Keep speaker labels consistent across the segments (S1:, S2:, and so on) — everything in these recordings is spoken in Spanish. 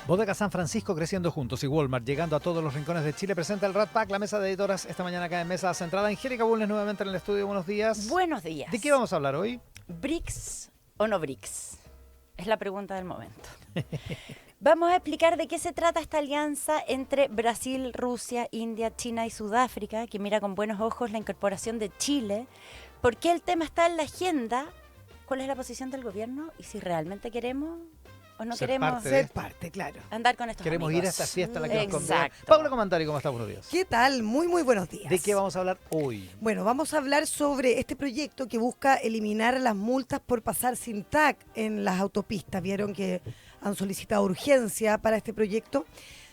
S1: Bodega San Francisco creciendo juntos y Walmart llegando a todos los rincones de Chile presenta el Rat Pack, la mesa de editoras esta mañana acá en Mesa Centrada. Angélica Bulnes nuevamente en el estudio, buenos días.
S2: Buenos días.
S1: ¿De qué vamos a hablar hoy?
S2: ¿BRICS o no BRICS? Es la pregunta del momento. Vamos a explicar de qué se trata esta alianza entre Brasil, Rusia, India, China y Sudáfrica, que mira con buenos ojos la incorporación de Chile, por qué el tema está en la agenda, cuál es la posición del gobierno y si realmente queremos o no queremos
S1: ser
S3: parte, claro.
S2: andar con estos
S1: Queremos
S2: amigos.
S1: ir a esta fiesta a la que nos convidan.
S2: Exacto.
S1: Paula Comandari, ¿cómo está? Buenos días.
S3: ¿Qué tal? Muy buenos días.
S1: ¿De qué vamos a hablar hoy?
S3: Bueno, vamos a hablar sobre este proyecto que busca eliminar las multas por pasar sin TAC en las autopistas. Vieron que han solicitado urgencia para este proyecto.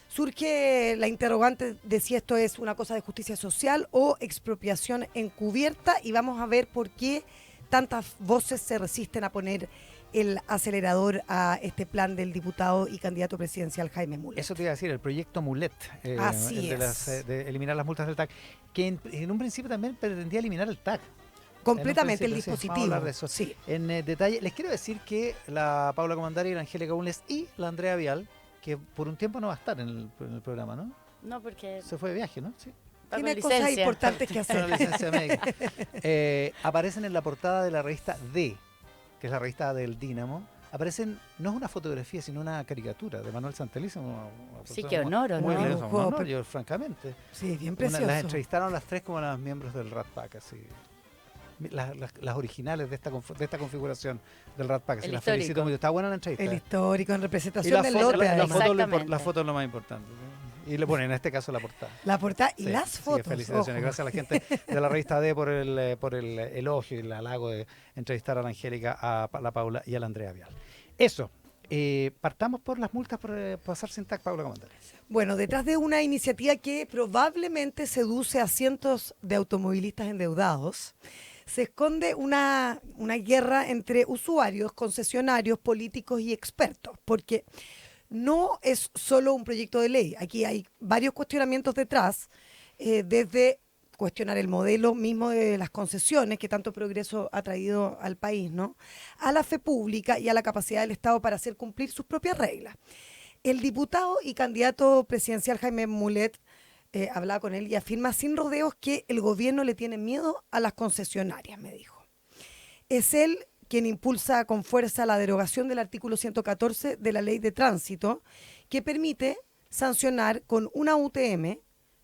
S3: Surge la interrogante de si esto es una cosa de justicia social o expropiación encubierta y vamos a ver por qué tantas voces se resisten a poner el acelerador a este plan del diputado y candidato presidencial Jaime Mulet.
S1: Eso te iba a decir, el proyecto Mulet,
S3: Así
S1: el de,
S3: es.
S1: de eliminar las multas del TAC, que en un principio también pretendía eliminar el TAC.
S3: Completamente el
S1: Sí,
S3: dispositivo.
S1: vamos a hablar de eso.
S3: Sí.
S1: En detalle, les quiero decir que la Paula Comandari, la Angélica Bulnes y la Andrea Vial, que por un tiempo no va a estar en el programa, ¿no?
S2: No, porque
S1: Se fue de viaje, ¿no? Sí.
S3: Tiene cosas importantes que
S1: Una
S3: hacer.
S1: licencia médica. Aparecen en la portada de la revista D, que es la revista del Dínamo. Aparecen, no es una fotografía, sino una caricatura de Manuel Santeliz.
S2: Sí, qué honor, ¿o
S1: muy
S2: no?
S1: lindo,
S3: Un
S1: un
S3: juego
S1: honor, yo, francamente.
S3: Sí, bien precioso.
S1: Las entrevistaron las tres como las miembros del Rat Pack, así. Las originales de esta configuración del Rat Pack.
S2: El
S1: Las
S2: histórico.
S1: felicito mucho. Está buena la entrevista.
S3: El histórico en
S1: Y
S3: representación del
S1: foto,
S3: lote.
S1: la
S3: además.
S2: Exactamente.
S1: la foto es lo más importante. Y le ponen en este caso la portada.
S3: La portada y
S1: Sí,
S3: las
S1: sí,
S3: fotos.
S1: felicitaciones.
S3: ojo.
S1: Gracias a la gente de la revista D por el elogio y el halago de entrevistar a la Angélica, a la Paula y a la Andrea Vial. Eso. Partamos por las multas por pasar sin TAC, Paula Comandari.
S3: Bueno, detrás de una iniciativa que probablemente seduce a cientos de automovilistas endeudados, se esconde una guerra entre usuarios, concesionarios, políticos y expertos, porque no es solo un proyecto de ley. Aquí hay varios cuestionamientos detrás, desde cuestionar el modelo mismo de las concesiones que tanto progreso ha traído al país, ¿no? A la fe pública y a la capacidad del Estado para hacer cumplir sus propias reglas. El diputado y candidato presidencial Jaime Mulet hablaba con él y afirma sin rodeos que el gobierno le tiene miedo a las concesionarias, me dijo. Es él quien impulsa con fuerza la derogación del artículo 114 de la Ley de Tránsito, que permite sancionar con una UTM,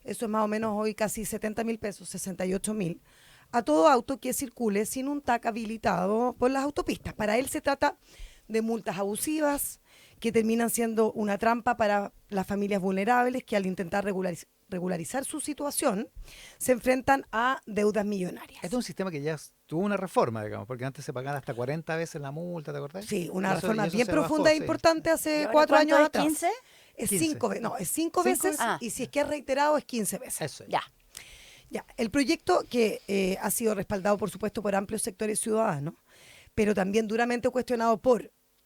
S3: eso es más o menos hoy casi 70.000 pesos, 68.000, a todo auto que circule sin un TAC habilitado por las autopistas. Para él se trata de multas abusivas que terminan siendo una trampa para las familias vulnerables que al intentar regularizar su situación se enfrentan a deudas millonarias.
S1: Este es un sistema que ya tuvo una reforma, digamos, porque antes se pagaba hasta 40 veces la multa, ¿te acordás?
S3: Sí, una
S1: Y eso
S3: reforma bien
S1: se
S3: profunda
S1: bajó,
S3: e
S1: sí.
S3: importante
S2: ¿Y
S3: hace
S2: ahora
S3: 4
S2: cuánto
S3: años
S2: es?
S3: atrás.
S2: 15?
S3: Es
S1: 15.
S3: 5 veces, no, es 5
S1: ¿Cinco?
S3: veces
S2: Ah.
S3: y si es que es reiterado es 15 veces.
S1: Eso es.
S2: Ya.
S3: Ya, el proyecto que ha sido respaldado, por supuesto, por amplios sectores ciudadanos, pero también duramente cuestionado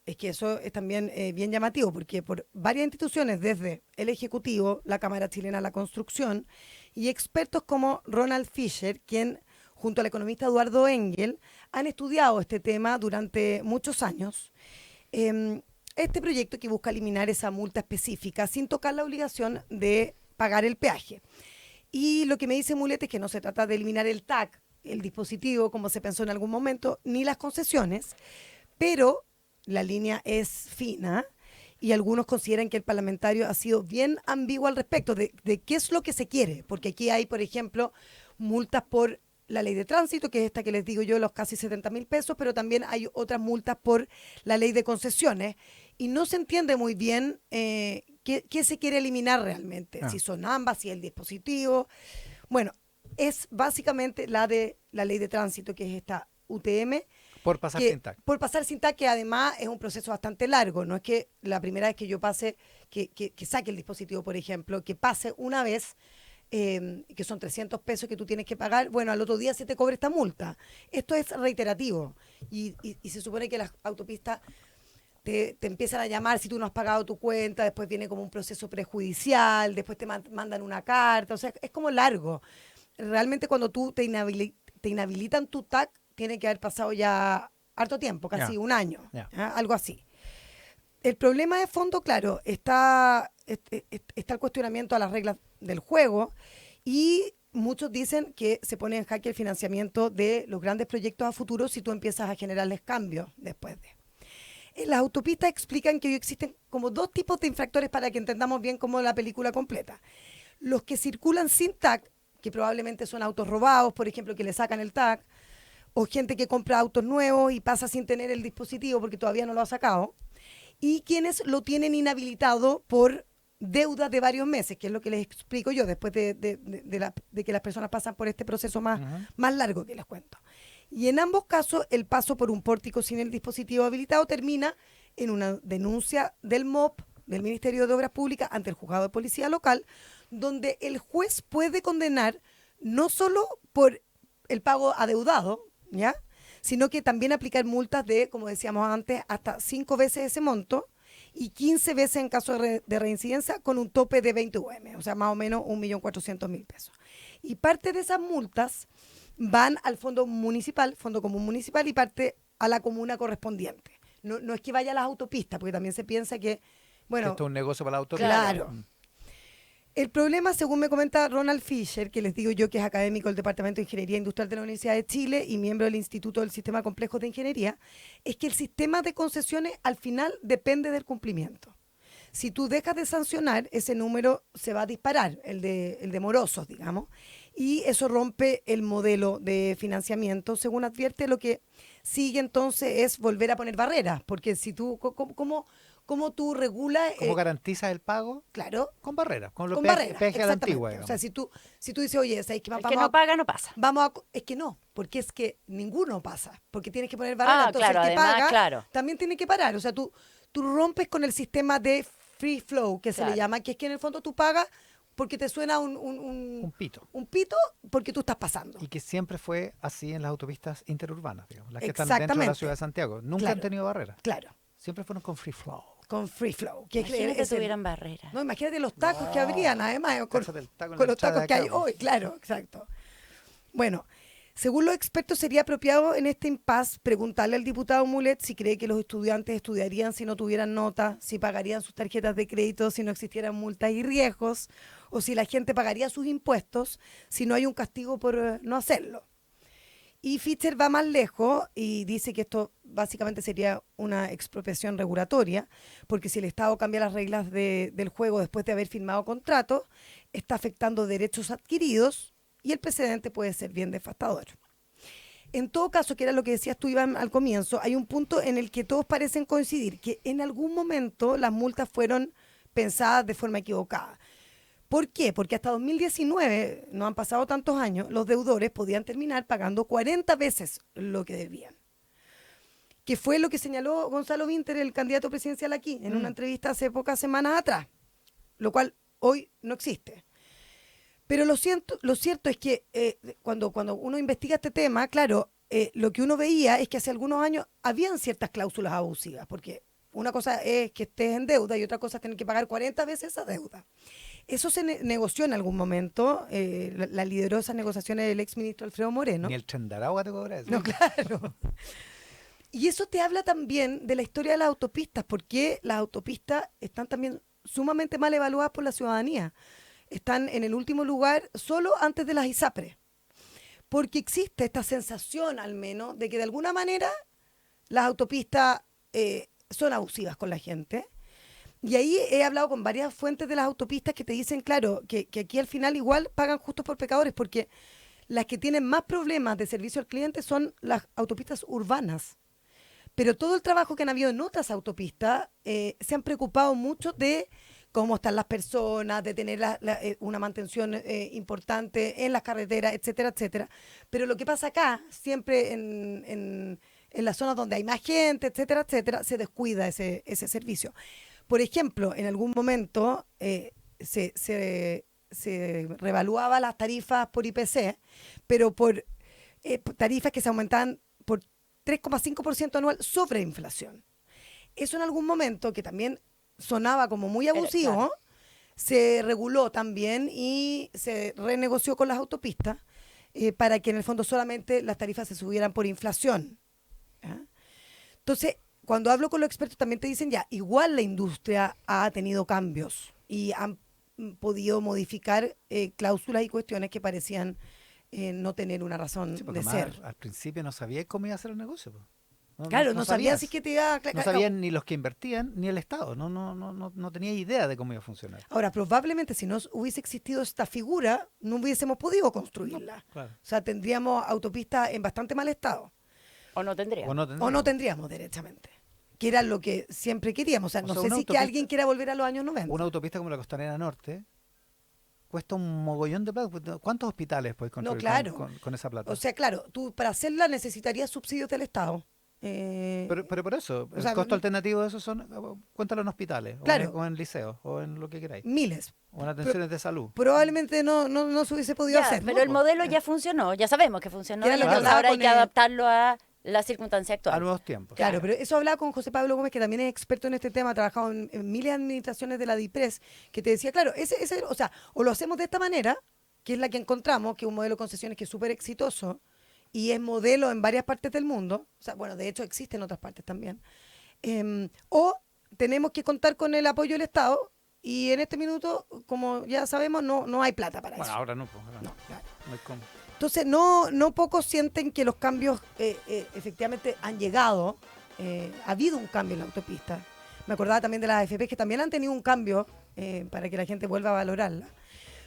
S3: es que eso es también bien llamativo, porque por varias instituciones, desde el Ejecutivo, la Cámara Chilena de la Construcción, y expertos como Ronald Fisher, quien, junto al economista Eduardo Engel, han estudiado este tema durante muchos años. Este proyecto que busca eliminar esa multa específica sin tocar la obligación de pagar el peaje. Y lo que me dice Mulet es que no se trata de eliminar el TAC, el dispositivo, como se pensó en algún momento, ni las concesiones, pero la línea es fina y algunos consideran que el parlamentario ha sido bien ambiguo al respecto de qué es lo que se quiere, porque aquí hay, por ejemplo, multas por la ley de tránsito, que es esta que les digo yo, los casi 70.000 pesos, pero también hay otras multas por la ley de concesiones y no se entiende muy bien qué se quiere eliminar realmente, si son ambas, si el dispositivo. Bueno, es básicamente la de la ley de tránsito, que es esta UTM.
S1: Por pasar sin TAC.
S3: Por pasar sin TAC, que además es un proceso bastante largo. No es que la primera vez que yo pase, que saque el dispositivo, por ejemplo, que pase una vez, que son 300 pesos que tú tienes que pagar, bueno, al otro día se te cobra esta multa. Esto es reiterativo y se supone que las autopistas te empiezan a llamar si tú no has pagado tu cuenta, después viene como un proceso prejudicial, después te mandan una carta, o sea, es como largo. Realmente cuando tú te inhabilitan tu TAC, tiene que haber pasado ya harto tiempo, casi un año, algo así. El problema de fondo, claro, está el cuestionamiento a las reglas del juego y muchos dicen que se pone en jaque el financiamiento de los grandes proyectos a futuro si tú empiezas a generarles cambios después de. En las autopistas explican que hoy existen como dos tipos de infractores para que entendamos bien cómo la película completa. Los que circulan sin tag, que probablemente son autos robados, por ejemplo, que le sacan el tag, o gente que compra autos nuevos y pasa sin tener el dispositivo porque todavía no lo ha sacado, y quienes lo tienen inhabilitado por deudas de varios meses, que es lo que les explico yo después de que las personas pasan por este proceso más largo que les cuento. Y en ambos casos, el paso por un pórtico sin el dispositivo habilitado termina en una denuncia del MOP, del Ministerio de Obras Públicas, ante el juzgado de policía local, donde el juez puede condenar no solo por el pago adeudado, ¿ya?, sino que también aplicar multas de, como decíamos antes, hasta 5 veces ese monto y 15 veces en caso de reincidencia, con un tope de 20 UM, o sea, más o menos 1.400.000 pesos. Y parte de esas multas van al fondo municipal, fondo común municipal, y parte a la comuna correspondiente. No es que vaya a las autopistas, porque también se piensa que, bueno...
S1: Esto es un negocio para la autopista.
S3: Claro. El problema, según me comenta Ronald Fisher, que les digo yo que es académico del Departamento de Ingeniería Industrial de la Universidad de Chile y miembro del Instituto del Sistema Complejos de Ingeniería, es que el sistema de concesiones al final depende del cumplimiento. Si tú dejas de sancionar, ese número se va a disparar, el de morosos, digamos, y eso rompe el modelo de financiamiento. Según advierte, lo que sigue entonces es volver a poner barreras, porque si tú, ¿cómo tú regulas?
S1: ¿Cómo garantizas el pago?
S3: Claro.
S1: Con barreras, con los
S3: Con
S1: peajes
S3: barreras,
S1: a la
S3: exactamente.
S1: antigua. Digamos.
S3: O sea, si tú dices, oye, ¿sabes qué?
S2: El que no paga no pasa.
S3: Es que no, porque es que ninguno pasa, porque tienes que poner barreras. Entonces
S2: claro,
S3: el que
S2: además,
S3: paga
S2: claro.
S3: también tiene que parar. O sea, tú rompes con el sistema de free flow, que se
S2: Claro.
S3: le llama, que es que en el fondo tú pagas porque te suena
S1: Un pito.
S3: un pito porque tú estás pasando.
S1: Y que siempre fue así en las autopistas interurbanas, digamos, las que están
S3: Exactamente.
S1: dentro de la ciudad de Santiago. Nunca
S3: Claro.
S1: han tenido barreras.
S3: Claro,
S1: Siempre fueron con free flow.
S3: con free flow. Que
S2: Imagínate
S3: es el-
S2: tuvieran barreras.
S3: No, imagínate los tacos que habrían, además, con
S1: Cáchate el taco en
S3: con
S1: la
S3: los tacos
S1: entrada
S3: que hay
S1: acá, po.
S3: hoy, claro, exacto. Bueno, según los expertos, sería apropiado en este impasse preguntarle al diputado Mulet si cree que los estudiantes estudiarían si no tuvieran nota, si pagarían sus tarjetas de crédito si no existieran multas y riesgos, o si la gente pagaría sus impuestos si no hay un castigo por no hacerlo. Y Fischer va más lejos y dice que esto básicamente sería una expropiación regulatoria, porque si el Estado cambia las reglas del juego después de haber firmado contratos, está afectando derechos adquiridos y el precedente puede ser bien devastador. En todo caso, que era lo que decías tú, Iván, al comienzo, hay un punto en el que todos parecen coincidir, que en algún momento las multas fueron pensadas de forma equivocada. ¿Por qué? Porque hasta 2019, no han pasado tantos años, los deudores podían terminar pagando 40 veces lo que debían. Que fue lo que señaló Gonzalo Vinter, el candidato presidencial aquí, en una entrevista hace pocas semanas atrás, lo cual hoy no existe. Pero lo cierto es que cuando uno investiga este tema, claro, lo que uno veía es que hace algunos años habían ciertas cláusulas abusivas, porque una cosa es que estés en deuda y otra cosa es tener que pagar 40 veces esa deuda. Eso se negoció en algún momento, la lideró esas negociaciones el exministro Alfredo Moreno.
S1: Ni el Chandaragua te cobra eso.
S3: No, claro. Y eso te habla también de la historia de las autopistas, porque las autopistas están también sumamente mal evaluadas por la ciudadanía. Están en el último lugar solo antes de las ISAPRES. Porque existe esta sensación, al menos, de que de alguna manera las autopistas son abusivas con la gente. Y ahí he hablado con varias fuentes de las autopistas que te dicen, claro, que aquí al final igual pagan justos por pecadores, porque las que tienen más problemas de servicio al cliente son las autopistas urbanas. Pero todo el trabajo que han habido en otras autopistas se han preocupado mucho de cómo están las personas, de tener una mantención importante en las carreteras, etcétera, etcétera. Pero lo que pasa acá, siempre en las zonas donde hay más gente, etcétera, etcétera, se descuida ese servicio. Por ejemplo, en algún momento se revaluaba las tarifas por IPC, pero por tarifas que se aumentaban por 3,5% anual sobre inflación. Eso en algún momento, que también sonaba como muy abusivo,
S2: claro.
S3: Se reguló también y se renegoció con las autopistas para que en el fondo solamente las tarifas se subieran por inflación. ¿Ya? Entonces, cuando hablo con los expertos también te dicen ya, igual la industria ha tenido cambios y han podido modificar cláusulas y cuestiones que parecían no tener una razón
S1: Sí, porque
S3: de
S1: además,
S3: ser.
S1: al principio no sabía cómo iba a ser el negocio. Po.
S3: Claro, no sabía si que te iba a...
S1: No sabían ni los que invertían ni el Estado. No tenía idea de cómo iba a funcionar.
S3: Ahora, probablemente si no hubiese existido esta figura, no hubiésemos podido construirla.
S1: Claro.
S3: O sea, tendríamos autopistas en bastante mal estado.
S2: O no tendría.
S1: O no
S3: O
S1: tendríamos.
S3: no tendríamos derechamente. Que era lo que siempre queríamos. O sea,
S1: O
S3: no
S1: sea,
S3: sé
S1: una
S3: si que
S1: autopista-
S3: alguien quiera volver a los años 90.
S1: Una autopista como la Costanera Norte cuesta un mogollón de plata. ¿Cuántos hospitales puedes construir
S3: claro.
S1: con esa plata?
S3: O sea, claro, tú para hacerla necesitarías subsidios del Estado.
S1: Pero por eso,
S3: o
S1: el
S3: sea,
S1: costo alternativo de eso son, cuéntalo en hospitales,
S3: Claro.
S1: o en liceos, o en lo que queráis,
S3: miles.
S1: o en atenciones de salud.
S3: Probablemente no se hubiese podido
S2: Ya,
S3: hacer.
S2: pero
S3: ¿no?
S2: el modelo ya funcionó, ya sabemos que funcionó.
S3: Que era
S2: Y
S3: lo que
S2: entonces
S3: hablaba
S2: ahora hay
S3: con
S2: que adaptarlo a la circunstancia
S1: A
S2: actual.
S1: nuevos tiempos.
S3: Claro, pero eso hablaba con José Pablo Gómez, que también es experto en este tema, ha trabajado en miles de administraciones de la DIPRES, que te decía, claro, o sea, o lo hacemos de esta manera, que es la que encontramos, que es un modelo de concesiones que es súper exitoso y es modelo en varias partes del mundo, o sea, bueno, de hecho existe en otras partes también, o tenemos que contar con el apoyo del Estado y en este minuto, como ya sabemos, no hay plata para
S1: Bueno,
S3: eso.
S1: ahora no, pues, ahora
S3: No, claro.
S1: no hay cómo.
S3: Entonces, no pocos sienten que los cambios efectivamente han llegado. Ha habido un cambio en la autopista. Me acordaba también de las AFP que también han tenido un cambio para que la gente vuelva a valorarla.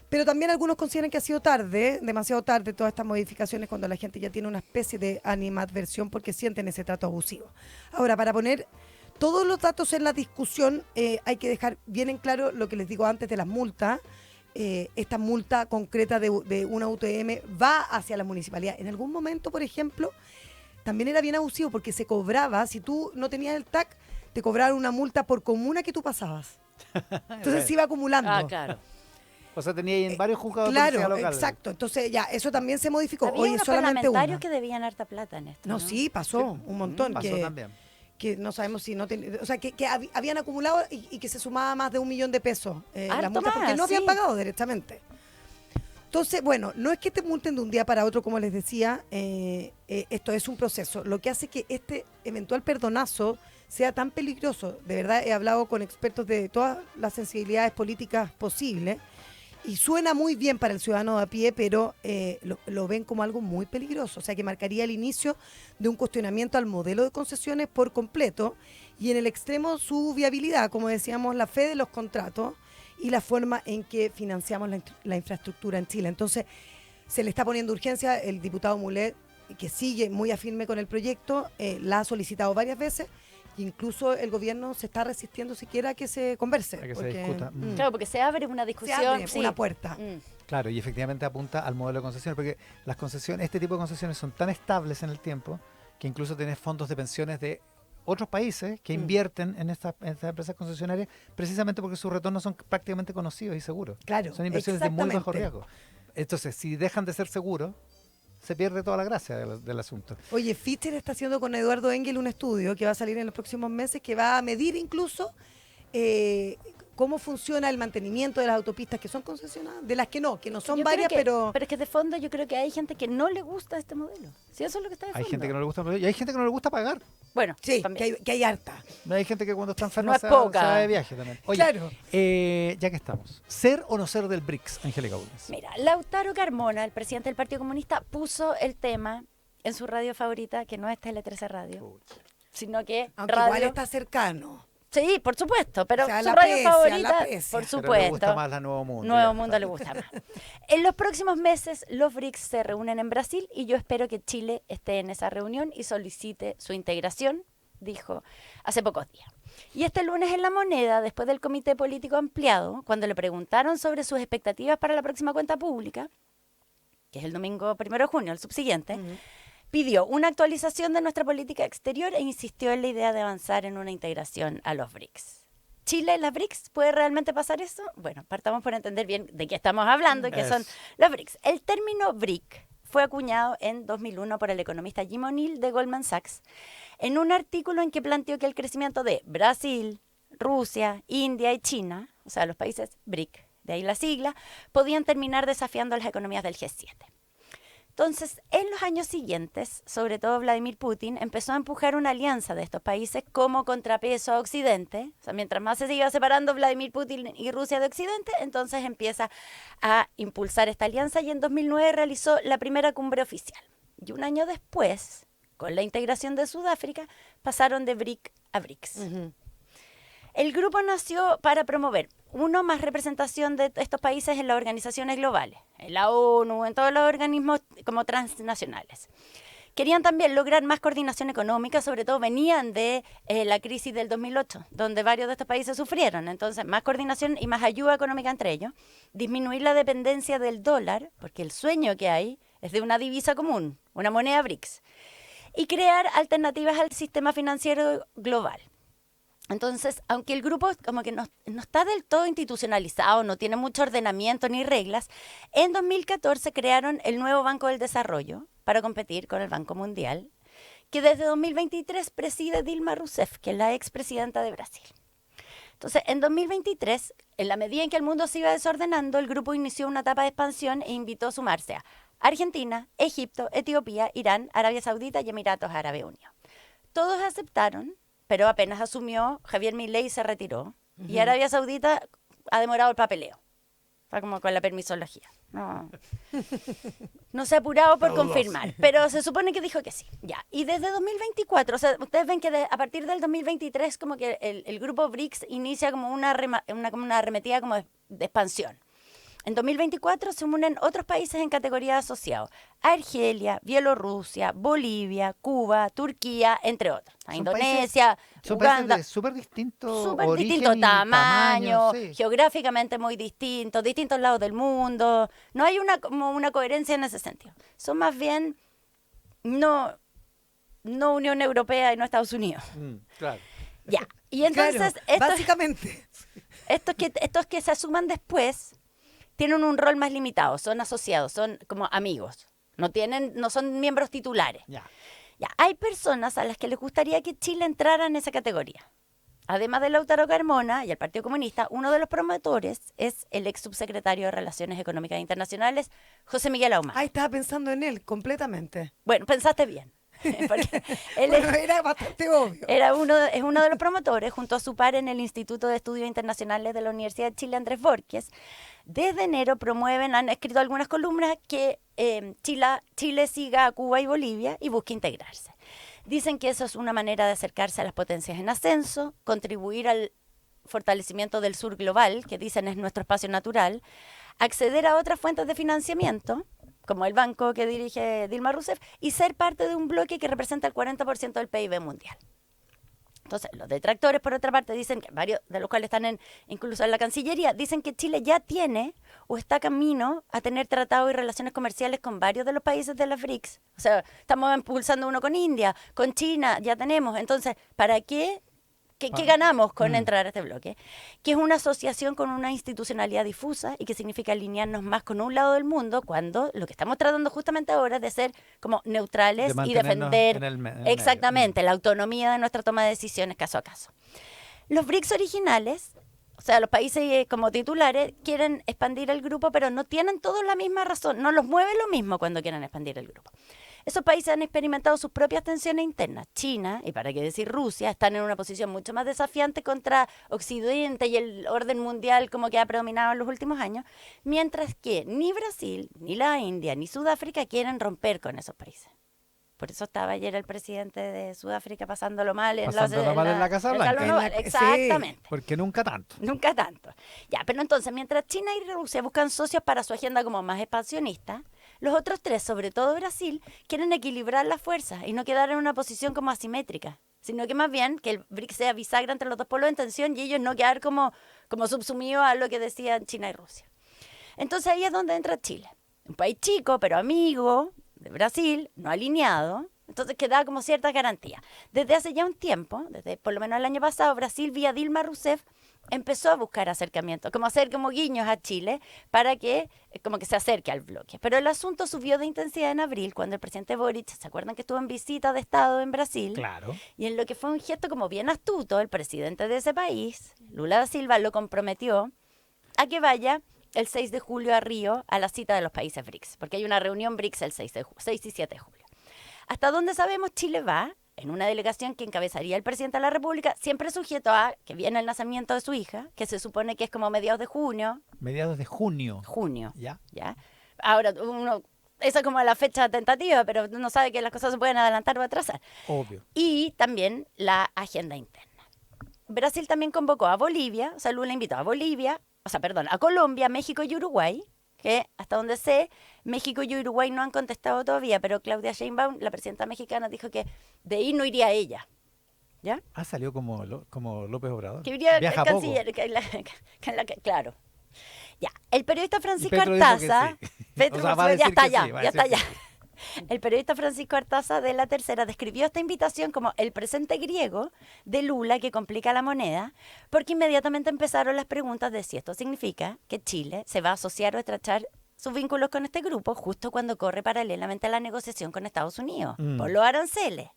S3: Pero también algunos consideran que ha sido tarde, demasiado tarde, todas estas modificaciones cuando la gente ya tiene una especie de animadversión porque sienten ese trato abusivo. Ahora, para poner todos los datos en la discusión, hay que dejar bien en claro lo que les digo antes de las multas. Esta multa concreta de una UTM va hacia la municipalidad. En algún momento, por ejemplo, también era bien abusivo porque se cobraba, si tú no tenías el TAC, te cobraban una multa por comuna que tú pasabas. Entonces se iba acumulando.
S2: Ah, claro.
S1: O sea, tenía ahí en varios juzgados de
S3: Claro,
S1: policía local.
S3: exacto. Entonces ya, eso también se modificó.
S2: Había
S3: Hoy es
S2: unos
S3: solamente
S2: parlamentarios
S3: una.
S2: que debían harta plata en esto.
S3: No, sí, pasó un montón.
S1: Pasó también.
S3: Que no sabemos si no o sea, que habían acumulado y que se sumaba más de 1 millón de pesos
S2: Harto
S3: las multas porque
S2: más,
S3: no habían
S2: sí.
S3: pagado directamente. Entonces, bueno, no es que te multen de un día para otro, como les decía, esto es un proceso. Lo que hace que este eventual perdonazo sea tan peligroso, de verdad he hablado con expertos de todas las sensibilidades políticas posibles, y suena muy bien para el ciudadano de a pie, pero lo ven como algo muy peligroso. O sea, que marcaría el inicio de un cuestionamiento al modelo de concesiones por completo y en el extremo su viabilidad, como decíamos, la fe de los contratos y la forma en que financiamos la infraestructura en Chile. Entonces, se le está poniendo urgencia. El diputado Mulet, que sigue muy afirme con el proyecto, la ha solicitado varias veces. Incluso el gobierno se está resistiendo siquiera a que se converse.
S1: A que se discuta.
S2: Claro, porque se abre una
S3: Se
S2: discusión.
S3: abre
S2: sí.
S3: una puerta.
S1: Claro, y efectivamente apunta al modelo de concesiones, porque las concesiones, este tipo de concesiones son tan estables en el tiempo que incluso tienes fondos de pensiones de otros países que invierten en estas empresas concesionarias precisamente porque sus retornos son prácticamente conocidos y seguros.
S3: Claro,
S1: Son inversiones de muy bajo
S3: exactamente.
S1: riesgo. Entonces, si dejan de ser seguros, se pierde toda la gracia del asunto.
S3: Oye, Fischer está haciendo con Eduardo Engel un estudio que va a salir en los próximos meses que va a medir incluso cómo funciona el mantenimiento de las autopistas que son concesionadas, de las que no son
S2: Yo creo
S3: varias,
S2: que-
S3: pero...
S2: Pero es que de fondo yo creo que hay gente que no le gusta este modelo. Sí, eso es lo que está de
S1: Hay
S2: fondo.
S1: gente que no le gusta y hay gente que no le gusta pagar.
S2: Bueno,
S3: Sí,
S2: también.
S3: que hay harta.
S1: Hay gente que cuando está enferma
S2: No es
S1: se
S2: poca.
S1: va de viaje también. Oye,
S3: Claro.
S1: ya que estamos, ¿ser o no ser del BRICS, Angélica Bulnes?
S2: Mira, Lautaro Carmona, el presidente del Partido Comunista, puso el tema en su radio favorita, que no es Tele 13 Radio, sino que
S3: Aunque
S2: radio...
S3: igual está cercano.
S2: Sí, por supuesto, pero
S3: O sea,
S2: su
S3: la
S2: radio
S3: aprecia,
S2: favorita,
S3: la aprecia.
S2: por
S1: Pero
S2: supuesto.
S1: le gusta más la Nuevo Mundo.
S2: Nuevo
S1: ya.
S2: Mundo le gusta más. En los próximos meses, los BRICS se reúnen en Brasil y yo espero que Chile esté en esa reunión y solicite su integración, dijo hace pocos días. Y este lunes en La Moneda, después del Comité Político Ampliado, cuando le preguntaron sobre sus expectativas para la próxima cuenta pública, que es el domingo 1 de junio, el subsiguiente, pidió una actualización de nuestra política exterior e insistió en la idea de avanzar en una integración a los BRICS. ¿Chile, las BRICS, puede realmente pasar eso? Bueno, partamos por entender bien de qué estamos hablando y qué son los BRICS. El término BRIC fue acuñado en 2001 por el economista Jim O'Neill de Goldman Sachs en un artículo en que planteó que el crecimiento de Brasil, Rusia, India y China, o sea, los países BRIC, de ahí la sigla, podían terminar desafiando a las economías del G7. Entonces, en los años siguientes, sobre todo Vladimir Putin, empezó a empujar una alianza de estos países como contrapeso a Occidente. O sea, mientras más se iba separando Vladimir Putin y Rusia de Occidente, entonces empieza a impulsar esta alianza y en 2009 realizó la primera cumbre oficial. Y un año después, con la integración de Sudáfrica, pasaron de BRIC a BRICS. El grupo nació para promover, uno, más representación de estos países en las organizaciones globales, en la ONU, en todos los organismos como transnacionales. Querían también lograr más coordinación económica, sobre todo venían de la crisis del 2008, donde varios de estos países sufrieron. Entonces, más coordinación y más ayuda económica entre ellos. Disminuir la dependencia del dólar, porque el sueño que hay es de una divisa común, una moneda BRICS. Y crear alternativas al sistema financiero global. Entonces, aunque el grupo como que no está del todo institucionalizado, no tiene mucho ordenamiento ni reglas, en 2014 crearon el nuevo Banco del Desarrollo para competir con el Banco Mundial, que desde 2023 preside Dilma Rousseff, que es la expresidenta de Brasil. Entonces, en 2023, en la medida en que el mundo se iba desordenando, el grupo inició una etapa de expansión e invitó a sumarse a Argentina, Egipto, Etiopía, Irán, Arabia Saudita y Emiratos Árabes Unidos. Todos aceptaron, pero apenas asumió, Javier Milei se retiró. Y Arabia Saudita ha demorado el papeleo. Está como con la permisología. No se ha apurado por confirmar, pero se supone que dijo que sí. Ya. Y desde 2024, o sea, ustedes ven que a partir del 2023 como que el grupo BRICS inicia como una arremetida como de expansión. En 2024 se unen otros países en categoría asociados. Argelia, Bielorrusia, Bolivia, Cuba, Turquía, entre otros. Indonesia, Uganda.
S1: Súper distintos.
S2: Súper distinto tamaño, sí. Geográficamente muy distintos, distintos lados del mundo. No hay como una coherencia en ese sentido. Son más bien no Unión Europea y no Estados Unidos.
S1: Claro.
S2: Ya. Y entonces,
S3: claro, básicamente,
S2: estos que se asuman después tienen un rol más limitado, son asociados, son como amigos, no son miembros titulares. Ya, hay personas a las que les gustaría que Chile entrara en esa categoría. Además de Lautaro Carmona y el Partido Comunista, uno de los promotores es el ex subsecretario de Relaciones Económicas Internacionales, José Miguel Ahumada.
S3: Estaba pensando en él completamente.
S2: Bueno, pensaste bien. Porque él
S3: era bastante obvio.
S2: Es uno de los promotores, junto a su par en el Instituto de Estudios Internacionales de la Universidad de Chile, Andrés Borges. Desde enero han escrito algunas columnas que Chile siga a Cuba y Bolivia y busque integrarse. Dicen que eso es una manera de acercarse a las potencias en ascenso, contribuir al fortalecimiento del sur global, que dicen es nuestro espacio natural, acceder a otras fuentes de financiamiento, como el banco que dirige Dilma Rousseff, y ser parte de un bloque que representa el 40% del PIB mundial. Entonces, los detractores, por otra parte, dicen que varios de los cuales están incluso en la Cancillería, dicen que Chile ya tiene o está camino a tener tratados y relaciones comerciales con varios de los países de las BRICS. O sea, estamos impulsando uno con India, con China, ya tenemos. Entonces, ¿para qué? ¿Qué ganamos con entrar a este bloque? Que es una asociación con una institucionalidad difusa y que significa alinearnos más con un lado del mundo cuando lo que estamos tratando justamente ahora es de ser como neutrales y defender exactamente la autonomía de nuestra toma de decisiones caso a caso. Los BRICS originales, o sea, los países como titulares, quieren expandir el grupo, pero no tienen todos la misma razón, no los mueve lo mismo cuando quieren expandir el grupo. Esos países han experimentado sus propias tensiones internas. China, y para qué decir Rusia, están en una posición mucho más desafiante contra Occidente y el orden mundial como que ha predominado en los últimos años, mientras que ni Brasil, ni la India, ni Sudáfrica quieren romper con esos países. Por eso estaba ayer el presidente de Sudáfrica pasándolo mal en
S1: la Casa Blanca.
S2: Exactamente.
S1: Sí, porque nunca tanto.
S2: Nunca tanto. Ya, pero entonces, mientras China y Rusia buscan socios para su agenda como más expansionista, los otros tres, sobre todo Brasil, quieren equilibrar las fuerzas y no quedar en una posición como asimétrica, sino que más bien que el BRICS sea bisagra entre los dos polos en tensión y ellos no quedar como subsumidos a lo que decían China y Rusia. Entonces ahí es donde entra Chile. Un país chico, pero amigo de Brasil, no alineado, entonces que da como cierta garantía. Desde hace ya un tiempo, desde por lo menos el año pasado, Brasil vía Dilma Rousseff empezó a buscar acercamientos, como hacer como guiños a Chile para que como que se acerque al bloque. Pero el asunto subió de intensidad en abril cuando el presidente Boric, ¿se acuerdan que estuvo en visita de Estado en Brasil?
S1: Claro.
S2: Y en lo que fue un gesto como bien astuto, el presidente de ese país, Lula da Silva, lo comprometió a que vaya el 6 de julio a Río a la cita de los países BRICS, porque hay una reunión BRICS el 6 y 7 de julio. Hasta donde sabemos, Chile va en una delegación que encabezaría el presidente de la República, siempre sujeto a que viene el nacimiento de su hija, que se supone que es como mediados de junio.
S1: Mediados de junio.
S2: ¿Ya? Ahora, esa es como la fecha tentativa, pero uno sabe que las cosas se pueden adelantar o atrasar.
S1: Obvio.
S2: Y también la agenda interna. Brasil también convocó a Bolivia, o sea, Lula invitó a a Colombia, México y Uruguay, que hasta donde sé, México y Uruguay no han contestado todavía, pero Claudia Sheinbaum, la presidenta mexicana, dijo que de ahí no iría ella. ¿Ya?
S1: Salió como López Obrador.
S2: Que iría el
S1: Viaja
S2: canciller, claro. Ya, el periodista Francisco
S1: Petro dijo que
S2: Artaza,
S1: sí.
S2: Petro
S1: O sea, va a
S2: ya
S1: decir
S2: está
S1: que
S2: allá,
S1: sí, va a
S2: ya
S1: decir
S2: está
S1: que
S2: allá. El periodista Francisco Artaza de La Tercera describió esta invitación como el presente griego de Lula que complica la moneda, porque inmediatamente empezaron las preguntas de si esto significa que Chile se va a asociar o estrechar sus vínculos con este grupo justo cuando corre paralelamente a la negociación con Estados Unidos por los aranceles.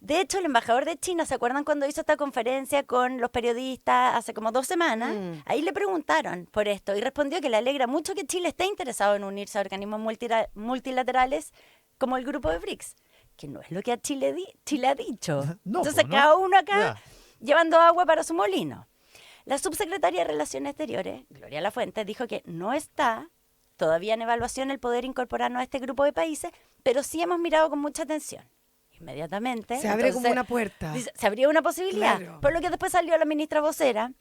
S2: De hecho, el embajador de China, ¿se acuerdan cuando hizo esta conferencia con los periodistas hace como 2 semanas? Ahí le preguntaron por esto y respondió que le alegra mucho que Chile esté interesado en unirse a organismos multilaterales como el grupo de BRICS, que no es lo que a Chile ha dicho.
S1: No,
S2: entonces,
S1: ¿no?
S2: cada uno acá llevando agua para su molino. La subsecretaria de Relaciones Exteriores, Gloria Lafuente, dijo que no está todavía en evaluación el poder incorporarnos a este grupo de países, pero sí hemos mirado con mucha atención. Inmediatamente.
S3: Se abre como una puerta.
S2: Se abrió una posibilidad.
S3: Claro.
S2: Por lo que después salió la ministra vocera,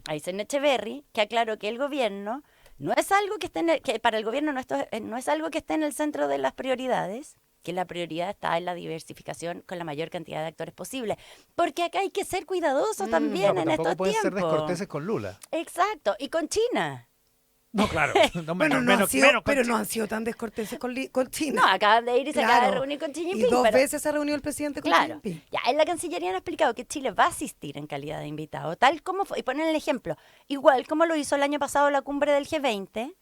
S2: Aysén Echeverry, que aclaró que el gobierno no es algo que esté que para el gobierno no es algo que esté en el centro de las prioridades, que la prioridad está en la diversificación con la mayor cantidad de actores posible. Porque acá hay que ser cuidadosos también en estos tiempos.
S1: Tampoco pueden ser descorteses con Lula.
S2: Exacto. Y con China.
S1: No, claro. No,
S3: Bueno,
S1: menos
S3: pero
S1: con
S3: no han sido tan descorteses con China.
S2: No, acaban de ir y se acaba de
S3: Claro.
S2: reunir con Xi
S3: Y
S2: Jinping.
S3: 2
S2: pero-
S3: veces se reunió el presidente con Xi
S2: Claro.
S3: Jinping.
S2: Ya, en la Cancillería han explicado que Chile va a asistir en calidad de invitado, tal como fue, y ponen el ejemplo, igual como lo hizo el año pasado la cumbre del G20,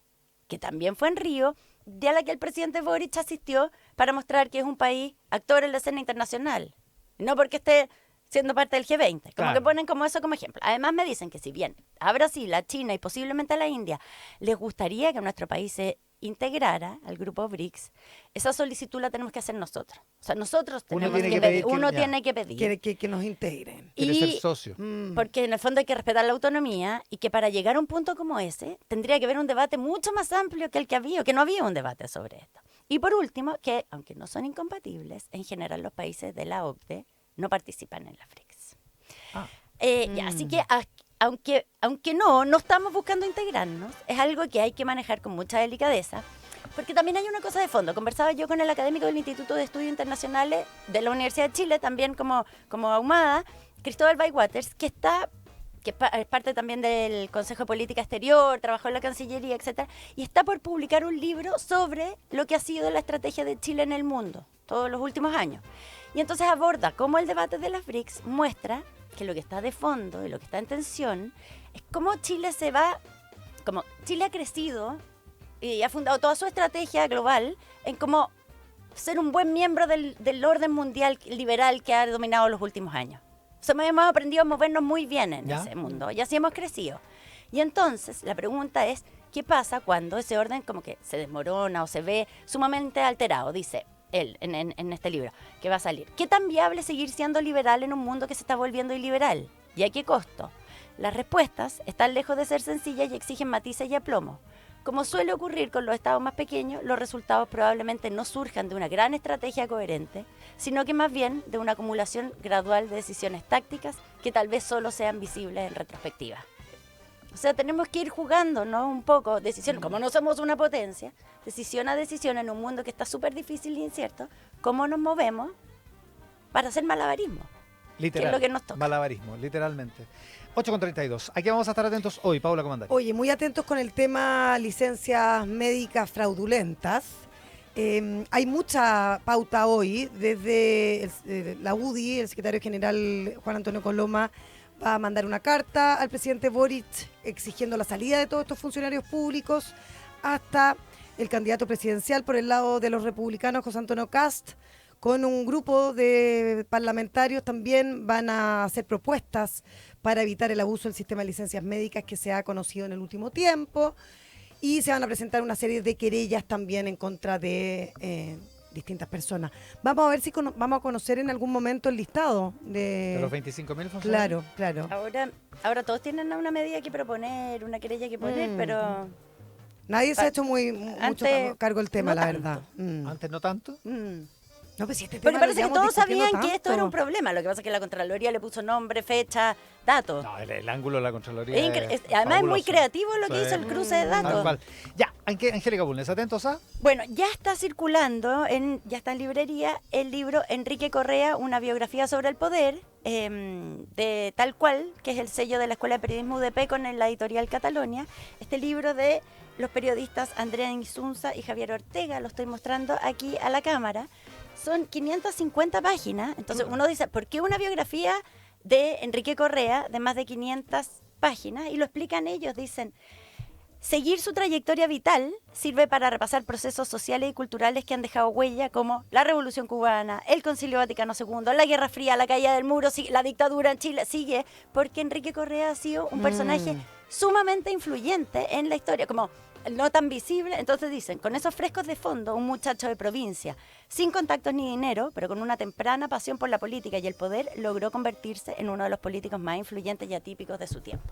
S2: que también fue en Río, de a la que el presidente Boric asistió para mostrar que es un país actor en la escena internacional. No porque esté siendo parte del G20, como
S1: Claro.
S2: que ponen como eso como ejemplo. Además me dicen que si bien a Brasil, a China y posiblemente a la India les gustaría que nuestro país se integrara al grupo BRICS, esa solicitud la tenemos que hacer nosotros. O sea, nosotros tenemos
S1: tiene
S2: que
S1: que
S2: pedir,
S1: pedir que-
S2: uno
S1: ya.
S2: tiene que pedir.
S3: Quiere que nos integren.
S1: Quiere
S2: Y-
S1: ser socio.
S2: Porque en el fondo hay que respetar la autonomía y que para llegar a un punto como ese tendría que haber un debate mucho más amplio que el que había, que no había un debate sobre esto. Y por último, que aunque no son incompatibles, en general los países de la OCDE no participan en la BRICS. Así que aunque no estamos buscando integrarnos, es algo que hay que manejar con mucha delicadeza. Porque también hay una cosa de fondo. Conversaba yo con el académico del Instituto de Estudios Internacionales de la Universidad de Chile, también como ahumada, Cristóbal Bywaters, que es parte también del Consejo de Política Exterior, trabajó en la Cancillería, etcétera, y está por publicar un libro sobre lo que ha sido la estrategia de Chile en el mundo todos los últimos años. Y entonces aborda cómo el debate de las BRICS muestra que lo que está de fondo y lo que está en tensión es cómo Chile como Chile ha crecido y ha fundado toda su estrategia global en cómo ser un buen miembro del orden mundial liberal que ha dominado los últimos años. O sea, hemos aprendido a movernos muy bien en
S1: ¿Ya?
S2: ese mundo y así hemos crecido. Y entonces la pregunta es, ¿qué pasa cuando ese orden como que se desmorona o se ve sumamente alterado? Dice él en este libro que va a salir. ¿Qué tan viable es seguir siendo liberal en un mundo que se está volviendo iliberal? ¿Y a qué costo? Las respuestas están lejos de ser sencillas y exigen matices y aplomo. Como suele ocurrir con los estados más pequeños, los resultados probablemente no surjan de una gran estrategia coherente, sino que más bien de una acumulación gradual de decisiones tácticas que tal vez solo sean visibles en retrospectiva. O sea, tenemos que ir jugando, ¿no? Un poco, decisión, como no somos una potencia, decisión a decisión en un mundo que está súper difícil e incierto, cómo nos movemos para hacer malabarismo.
S1: Literal.
S2: que es lo que nos toca.
S1: Malabarismo, literalmente. 8:32. Aquí vamos a estar atentos hoy, Paula Comandante.
S3: Oye, muy atentos con el tema licencias médicas fraudulentas. Hay mucha pauta hoy, desde la UDI, el secretario general Juan Antonio Coloma va a mandar una carta al presidente Boric exigiendo la salida de todos estos funcionarios públicos, hasta el candidato presidencial por el lado de los republicanos, José Antonio Kast, con un grupo de parlamentarios también van a hacer propuestas para evitar el abuso del sistema de licencias médicas que se ha conocido en el último tiempo. y se van a presentar una serie de querellas también en contra de distintas personas. Vamos a ver si vamos a conocer en algún momento el listado
S1: ¿De los 25.000 funcionarios?
S3: Claro, claro.
S2: Ahora todos tienen una medida que proponer, una querella que poner, pero...
S3: Nadie se ha hecho mucho
S2: Antes,
S3: cargo del tema,
S2: no
S3: la
S2: tanto.
S3: verdad.
S1: Antes no tanto.
S3: No, pues si este
S2: Porque
S3: tema
S2: parece
S3: lo
S2: que
S3: llevamos
S2: todos sabían
S3: discutiendo
S2: que esto era un
S3: tanto.
S2: problema. Lo que pasa es que la Contraloría le puso nombre, fecha, datos.
S1: No, el ángulo de la Contraloría
S2: Además es muy
S1: fabuloso.
S2: creativo lo que
S1: Sí.
S2: hizo el cruce de
S1: Tal
S2: datos.
S1: cual. Ya, Angélica Bulnes, atentos a...
S2: Bueno, ya está circulando, ya está en librería, el libro Enrique Correa, una biografía sobre el poder, de Tal Cual, que es el sello de la Escuela de Periodismo UDP con la editorial Catalonia. Este libro de los periodistas Andrea Insunza y Javier Ortega, lo estoy mostrando aquí a la cámara. Son 550 páginas, entonces uno dice, ¿por qué una biografía de Enrique Correa de más de 500 páginas? Y lo explican ellos, dicen... Seguir su trayectoria vital sirve para repasar procesos sociales y culturales que han dejado huella, como la Revolución Cubana, el Concilio Vaticano II, la Guerra Fría, la caída del muro, la dictadura en Chile, sigue, porque Enrique Correa ha sido un personaje sumamente influyente en la historia, como no tan visible. Entonces dicen, con esos frescos de fondo, un muchacho de provincia, sin contactos ni dinero, pero con una temprana pasión por la política y el poder, logró convertirse en uno de los políticos más influyentes y atípicos de su tiempo.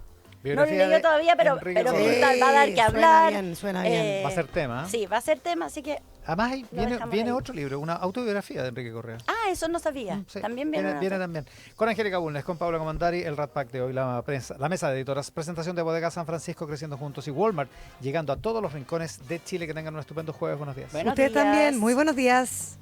S2: No lo
S1: Biografía
S2: leí yo
S1: de
S2: todavía, pero
S1: Enrique
S2: brutal,
S1: Correa.
S2: va a dar que hablar.
S3: Suena bien.
S1: Va a ser tema. ¿eh?
S2: Sí, va a ser tema, así que...
S1: Además,
S2: Lo dejamos
S1: viene
S2: ahí.
S1: otro libro, una autobiografía de Enrique Correa.
S2: Ah, eso no sabía.
S1: Sí,
S2: También viene una-
S1: también. Con Angélica Bulnes, con Paula Comandari, el Rat Pack de hoy, la mesa de editoras, presentación de Bodega San Francisco creciendo juntos y Walmart, llegando a todos los rincones de Chile. Que tengan un estupendo jueves. Buenos días.
S2: Buenos
S3: Ustedes
S2: días.
S3: también. Muy buenos días.